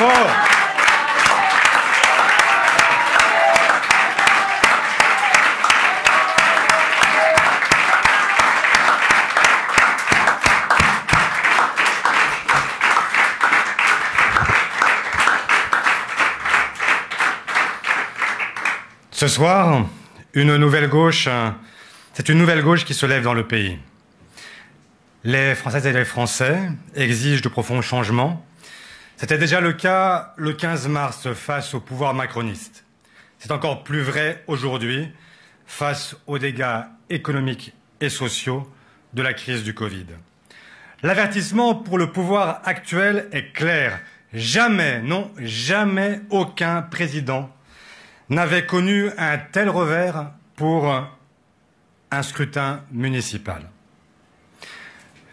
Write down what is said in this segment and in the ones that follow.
fort. Ce soir, une nouvelle gauche, c'est une nouvelle gauche qui se lève dans le pays. Les Françaises et les Français exigent de profonds changements. C'était déjà le cas le 15 mars face au pouvoir macroniste. C'est encore plus vrai aujourd'hui face aux dégâts économiques et sociaux de la crise du Covid. L'avertissement pour le pouvoir actuel est clair. Jamais, non, jamais aucun président n'avait connu un tel revers pour un scrutin municipal.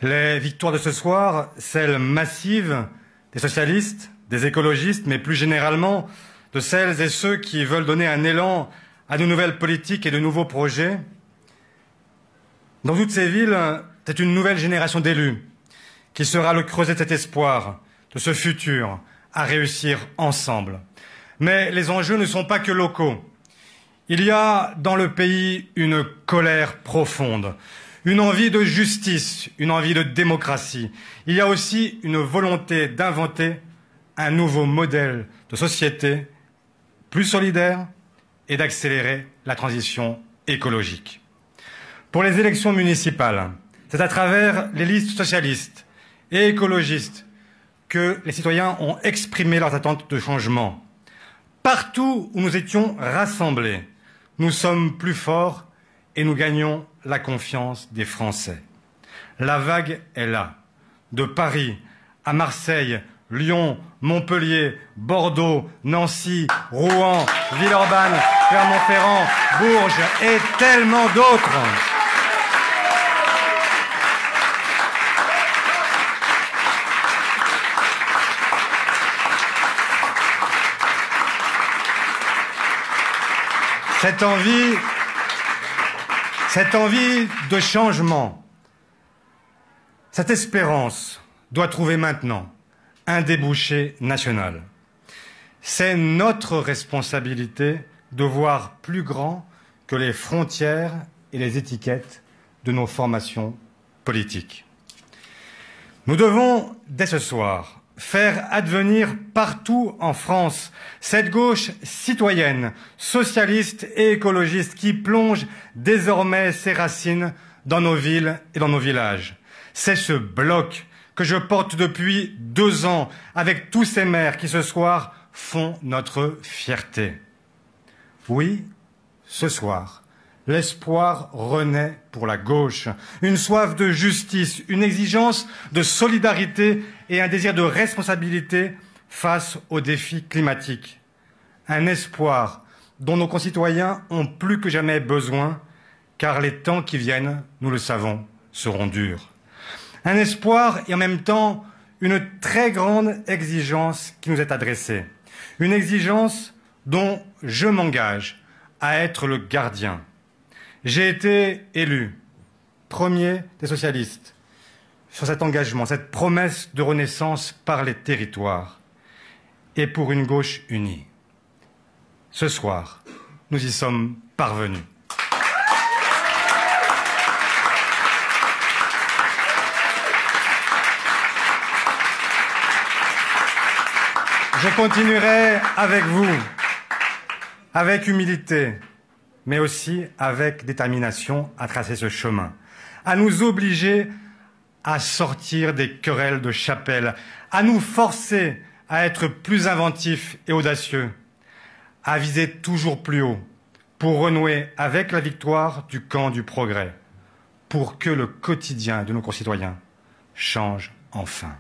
Les victoires de ce soir, celles massives des socialistes, des écologistes, mais plus généralement de celles et ceux qui veulent donner un élan à de nouvelles politiques et de nouveaux projets. Dans toutes ces villes, c'est une nouvelle génération d'élus qui sera le creuset de cet espoir, de ce futur à réussir ensemble. Mais les enjeux ne sont pas que locaux. Il y a dans le pays une colère profonde, une envie de justice, une envie de démocratie. Il y a aussi une volonté d'inventer un nouveau modèle de société plus solidaire et d'accélérer la transition écologique. Pour les élections municipales, c'est à travers les listes socialistes et écologistes que les citoyens ont exprimé leurs attentes de changement. Partout où nous étions rassemblés, nous sommes plus forts et nous gagnons la confiance des Français. La vague est là. De Paris à Marseille, Lyon, Montpellier, Bordeaux, Nancy, Rouen, Villeurbanne, Clermont-Ferrand, Bourges et tellement d'autres. Cette envie de changement, cette espérance doit trouver maintenant un débouché national. C'est notre responsabilité de voir plus grand que les frontières et les étiquettes de nos formations politiques. Nous devons, dès ce soir, faire advenir partout en France cette gauche citoyenne, socialiste et écologiste qui plonge désormais ses racines dans nos villes et dans nos villages. C'est ce bloc que je porte depuis 2 ans avec tous ces maires qui ce soir font notre fierté. Oui, ce soir, l'espoir renaît pour la gauche, une soif de justice, une exigence de solidarité et un désir de responsabilité face aux défis climatiques. Un espoir dont nos concitoyens ont plus que jamais besoin, car les temps qui viennent, nous le savons, seront durs. Un espoir et en même temps une très grande exigence qui nous est adressée. Une exigence dont je m'engage à être le gardien. J'ai été élu, premier des socialistes, sur cet engagement, cette promesse de renaissance par les territoires et pour une gauche unie. Ce soir, nous y sommes parvenus. Je continuerai avec vous, avec humilité, mais aussi avec détermination à tracer ce chemin, à nous obliger à sortir des querelles de chapelle, à nous forcer à être plus inventifs et audacieux, à viser toujours plus haut pour renouer avec la victoire du camp du progrès, pour que le quotidien de nos concitoyens change enfin.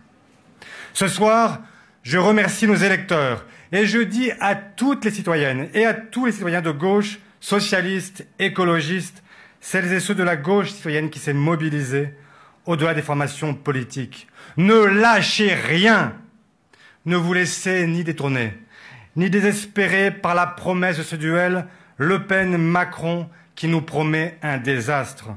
Ce soir, je remercie nos électeurs et je dis à toutes les citoyennes et à tous les citoyens de gauche, socialistes, écologistes, celles et ceux de la gauche citoyenne qui s'est mobilisée au-delà des formations politiques. Ne lâchez rien. Ne vous laissez ni détourner, ni désespérer par la promesse de ce duel Le Pen-Macron qui nous promet un désastre.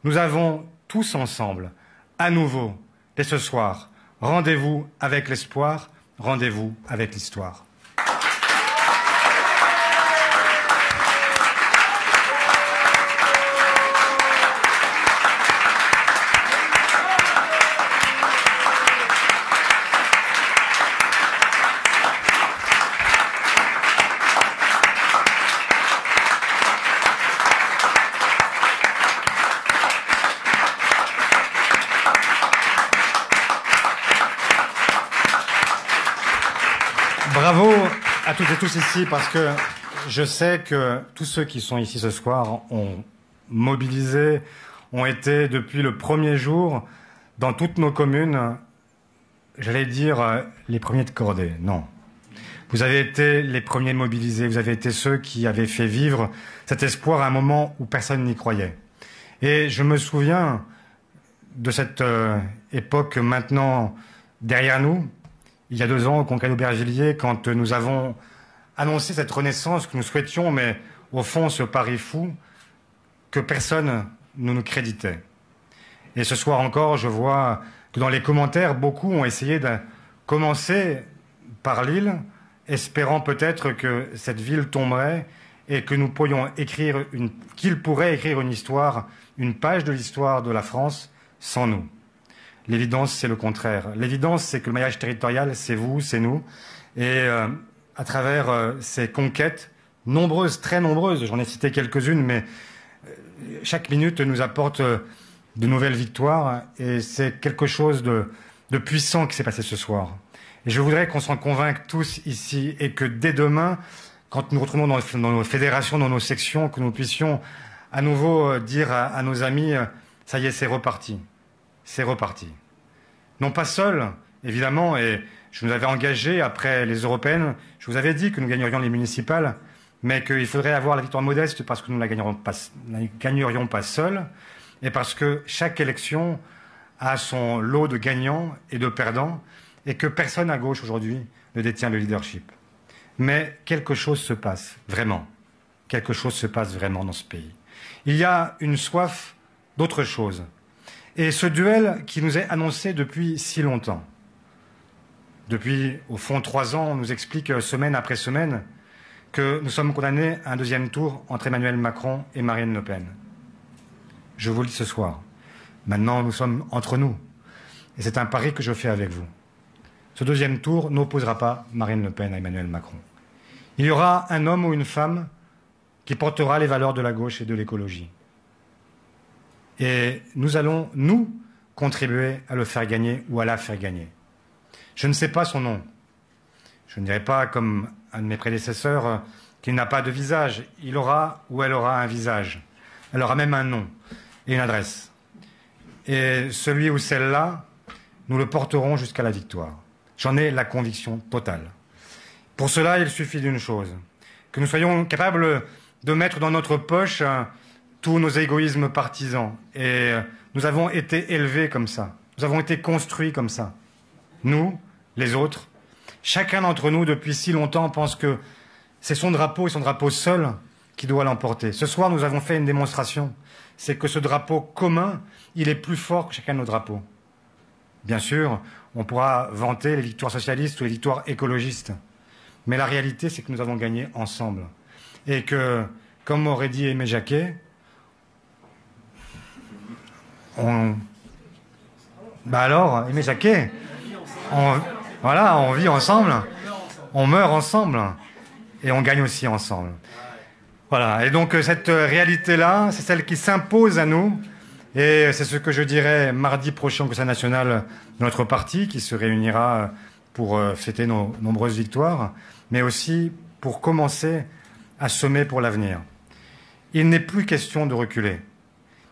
Nous avons tous ensemble, à nouveau, dès ce soir, rendez-vous avec l'espoir rendez-vous avec l'histoire. Bravo à toutes et tous ici, parce que je sais que tous ceux qui sont ici ce soir ont mobilisé, ont été depuis le premier jour dans toutes nos communes, j'allais dire les premiers de cordée. Non. Vous avez été les premiers mobilisés, vous avez été ceux qui avaient fait vivre cet espoir à un moment où personne n'y croyait. Et je me souviens de cette époque maintenant derrière nous, il y a 2 ans, au Congrès d'Aubervilliers, quand nous avons annoncé cette renaissance que nous souhaitions, mais au fond, ce pari fou, que personne ne nous créditait. Et ce soir encore, je vois que dans les commentaires, beaucoup ont essayé de commencer par Lille, espérant peut-être que cette ville tomberait et que nous pourrions écrire qu'il pourrait écrire une histoire, une page de l'histoire de la France sans nous. L'évidence, c'est le contraire. L'évidence, c'est que le maillage territorial, c'est vous, c'est nous. Et à travers ces conquêtes, nombreuses, très nombreuses, j'en ai cité quelques-unes, mais chaque minute nous apporte de nouvelles victoires. Et c'est quelque chose de puissant qui s'est passé ce soir. Et je voudrais qu'on s'en convainque tous ici et que dès demain, quand nous retrouvons dans nos fédérations, dans nos sections, que nous puissions à nouveau dire à nos amis, ça y est, c'est reparti. C'est reparti. Non pas seul, évidemment, et je nous avais engagé après les européennes, je vous avais dit que nous gagnerions les municipales, mais qu'il faudrait avoir la victoire modeste parce que nous ne la gagnerions pas seuls, et parce que chaque élection a son lot de gagnants et de perdants, et que personne à gauche aujourd'hui ne détient le leadership. Mais quelque chose se passe, vraiment. Quelque chose se passe vraiment dans ce pays. Il y a une soif d'autre chose. Et ce duel qui nous est annoncé depuis si longtemps, depuis au fond 3 ans, on nous explique semaine après semaine que nous sommes condamnés à un 2e tour entre Emmanuel Macron et Marine Le Pen. Je vous le dis ce soir. Maintenant, nous sommes entre nous. Et c'est un pari que je fais avec vous. Ce 2e tour n'opposera pas Marine Le Pen à Emmanuel Macron. Il y aura un homme ou une femme qui portera les valeurs de la gauche et de l'écologie. Et nous allons, nous, contribuer à le faire gagner ou à la faire gagner. Je ne sais pas son nom. Je ne dirai pas, comme un de mes prédécesseurs, qu'il n'a pas de visage. Il aura ou elle aura un visage. Elle aura même un nom et une adresse. Et celui ou celle-là, nous le porterons jusqu'à la victoire. J'en ai la conviction totale. Pour cela, il suffit d'une chose, que nous soyons capables de mettre dans notre poche tous nos égoïsmes partisans. Et nous avons été élevés comme ça. Nous avons été construits comme ça. Nous, les autres, chacun d'entre nous, depuis si longtemps, pense que c'est son drapeau et son drapeau seul qui doit l'emporter. Ce soir, nous avons fait une démonstration. C'est que ce drapeau commun, il est plus fort que chacun de nos drapeaux. Bien sûr, on pourra vanter les victoires socialistes ou les victoires écologistes. Mais la réalité, c'est que nous avons gagné ensemble. Et que, comme aurait dit Aimé Jacquet, Aimé Jacquet, on vit ensemble, on meurt ensemble, et on gagne aussi ensemble. Voilà, et donc cette réalité-là, c'est celle qui s'impose à nous, et c'est ce que je dirai mardi prochain au Conseil national de notre parti, qui se réunira pour fêter nos nombreuses victoires, mais aussi pour commencer à semer pour l'avenir. Il n'est plus question de reculer.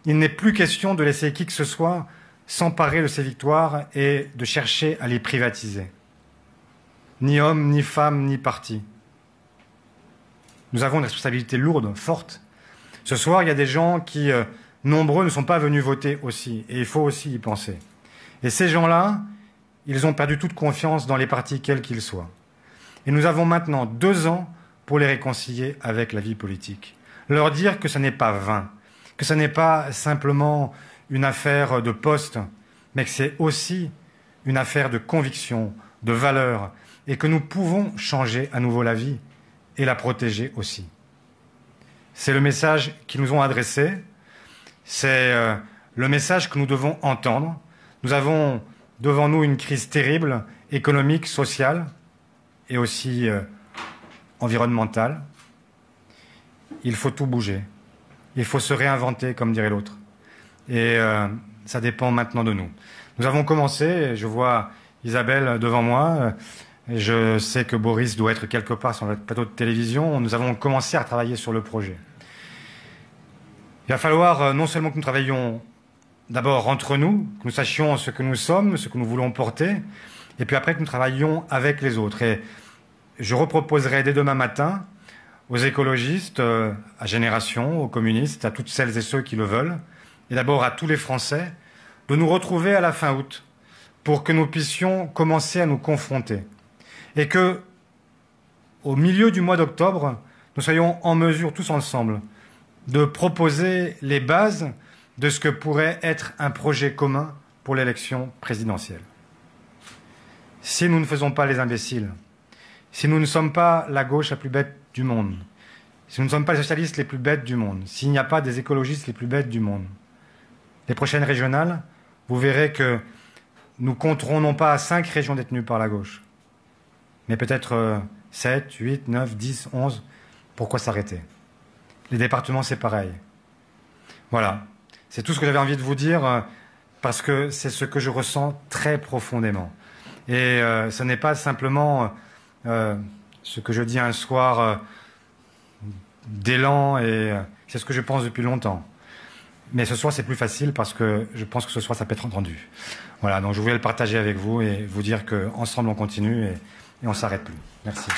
Il n'est plus question de laisser qui que ce soit s'emparer de ces victoires et de chercher à les privatiser. Ni homme, ni femme, ni parti. Nous avons une responsabilité lourde, forte. Ce soir, il y a des gens qui, nombreux, ne sont pas venus voter aussi. Et il faut aussi y penser. Et ces gens-là, ils ont perdu toute confiance dans les partis, quels qu'ils soient. Et nous avons maintenant 2 ans pour les réconcilier avec la vie politique. Leur dire que ce n'est pas vain, que ce n'est pas simplement une affaire de poste, mais que c'est aussi une affaire de conviction, de valeurs, et que nous pouvons changer à nouveau la vie et la protéger aussi. C'est le message qu'ils nous ont adressé, c'est le message que nous devons entendre. Nous avons devant nous une crise terrible, économique, sociale et aussi environnementale. Il faut tout bouger. Il faut se réinventer, comme dirait l'autre. Et ça dépend maintenant de nous. Nous avons commencé, je vois Isabelle devant moi, et je sais que Boris doit être quelque part sur le plateau de télévision. Nous avons commencé à travailler sur le projet. Il va falloir non seulement que nous travaillions d'abord entre nous, que nous sachions ce que nous sommes, ce que nous voulons porter, et puis après que nous travaillions avec les autres. Et je reproposerai dès demain matin aux écologistes, à Génération, aux communistes, à toutes celles et ceux qui le veulent, et d'abord à tous les Français, de nous retrouver à la fin août pour que nous puissions commencer à nous confronter. Et que, au milieu du mois d'octobre, nous soyons en mesure, tous ensemble, de proposer les bases de ce que pourrait être un projet commun pour l'élection présidentielle. Si nous ne faisons pas les imbéciles, si nous ne sommes pas la gauche la plus bête du monde, si nous ne sommes pas les socialistes les plus bêtes du monde, s'il n'y a pas des écologistes les plus bêtes du monde, les prochaines régionales, vous verrez que nous compterons non pas à 5 régions détenues par la gauche, mais peut-être 7, 8, 9, 10, 11. Pourquoi s'arrêter? Les départements, c'est pareil. Voilà. C'est tout ce que j'avais envie de vous dire, parce que c'est ce que je ressens très profondément. Et ce n'est pas simplement ce que je dis un soir d'élan, et c'est ce que je pense depuis longtemps. Mais ce soir, c'est plus facile parce que je pense que ce soir, ça peut être entendu. Voilà, donc je voulais le partager avec vous et vous dire qu'ensemble, on continue et on ne s'arrête plus. Merci.